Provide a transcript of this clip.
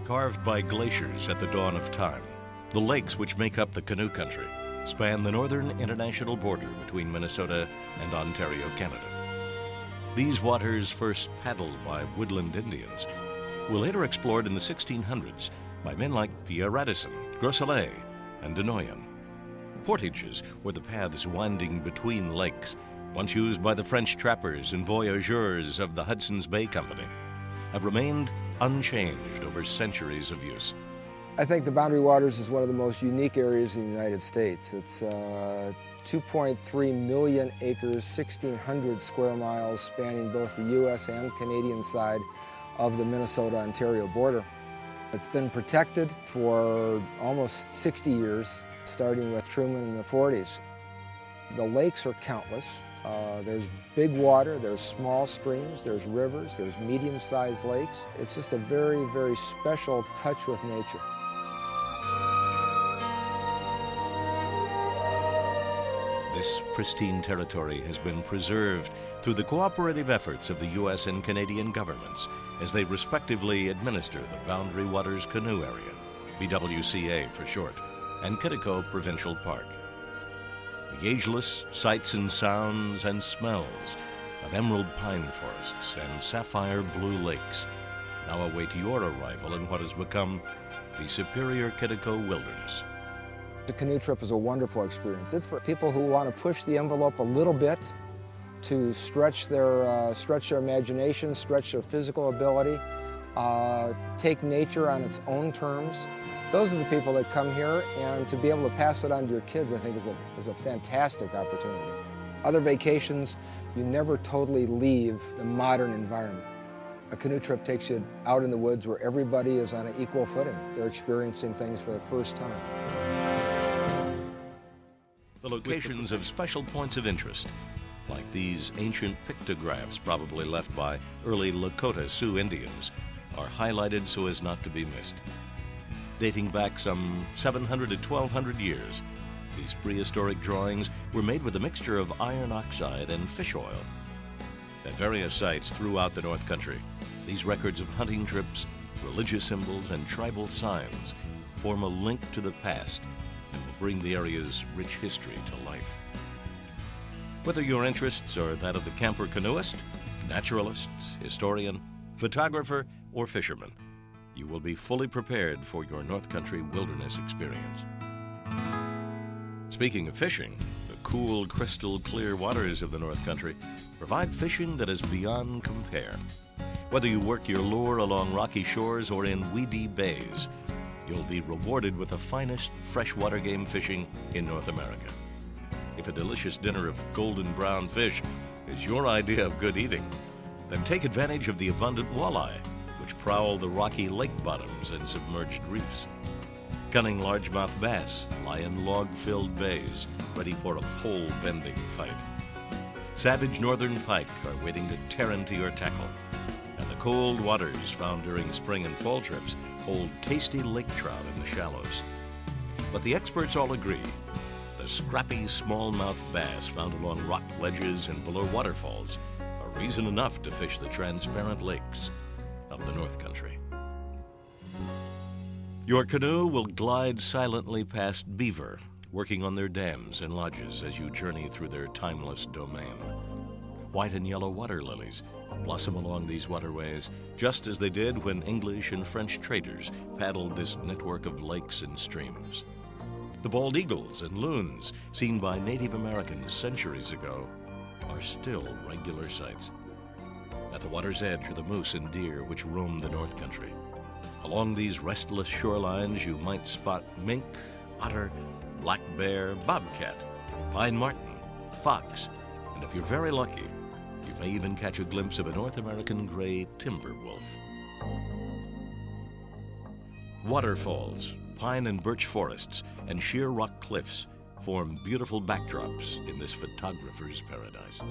Carved by glaciers at the dawn of time, the lakes which make up the canoe country span the northern international border between Minnesota and Ontario, Canada. These waters, first paddled by woodland Indians, were later explored in the 1600s by men like Pierre Radisson, Grosselet, and Denoyan. Portages were the paths winding between lakes, once used by the French trappers and voyageurs of the Hudson's Bay Company, have remained unchanged over centuries of use. I think the Boundary Waters is one of the most unique areas in the United States. It's 2.3 million acres, 1,600 square miles, spanning both the U.S. and Canadian side of the Minnesota-Ontario border. It's been protected for almost 60 years, starting with Truman in the 40s. The lakes are countless. There's big water, there's small streams, there's rivers, there's medium-sized lakes. It's just a very, very special touch with nature. This pristine territory has been preserved through the cooperative efforts of the U.S. and Canadian governments as they respectively administer the Boundary Waters Canoe Area, BWCA for short, and Quetico Provincial Park. The ageless sights and sounds and smells of emerald pine forests and sapphire blue lakes now await your arrival in what has become the Superior Quetico Wilderness. The canoe trip is a wonderful experience. It's for people who want to push the envelope a little bit, to stretch their imagination, stretch their physical ability, take nature on its own terms. Those are the people that come here, and to be able to pass it on to your kids, I think, is a fantastic opportunity. Other vacations, you never totally leave the modern environment. A canoe trip takes you out in the woods where everybody is on an equal footing. They're experiencing things for the first time. The locations of special points of interest, like these ancient pictographs probably left by early Lakota Sioux Indians, are highlighted so as not to be missed. Dating back some 700 to 1,200 years, these prehistoric drawings were made with a mixture of iron oxide and fish oil. At various sites throughout the North Country, these records of hunting trips, religious symbols, and tribal signs form a link to the past and will bring the area's rich history to life. Whether your interests are that of the camper canoeist, naturalist, historian, photographer, or fisherman, you will be fully prepared for your North Country wilderness experience. Speaking of fishing, the cool, crystal clear waters of the North Country provide fishing that is beyond compare. Whether you work your lure along rocky shores or in weedy bays, you'll be rewarded with the finest freshwater game fishing in North America. If a delicious dinner of golden brown fish is your idea of good eating, then take advantage of the abundant walleye, which prowl the rocky lake bottoms and submerged reefs. Cunning largemouth bass lie in log-filled bays, ready for a pole-bending fight. Savage northern pike are waiting to tear into your tackle. And the cold waters found during spring and fall trips hold tasty lake trout in the shallows. But the experts all agree, the scrappy smallmouth bass found along rock ledges and below waterfalls are reason enough to fish the transparent lakes of the North Country. Your canoe will glide silently past beaver, working on their dams and lodges as you journey through their timeless domain. White and yellow water lilies blossom along these waterways, just as they did when English and French traders paddled this network of lakes and streams. The bald eagles and loons, seen by Native Americans centuries ago, are still regular sights. At the water's edge are the moose and deer which roam the North Country. Along these restless shorelines, you might spot mink, otter, black bear, bobcat, pine marten, fox, and if you're very lucky, you may even catch a glimpse of a North American gray timber wolf. Waterfalls, pine and birch forests, and sheer rock cliffs form beautiful backdrops in this photographer's paradise.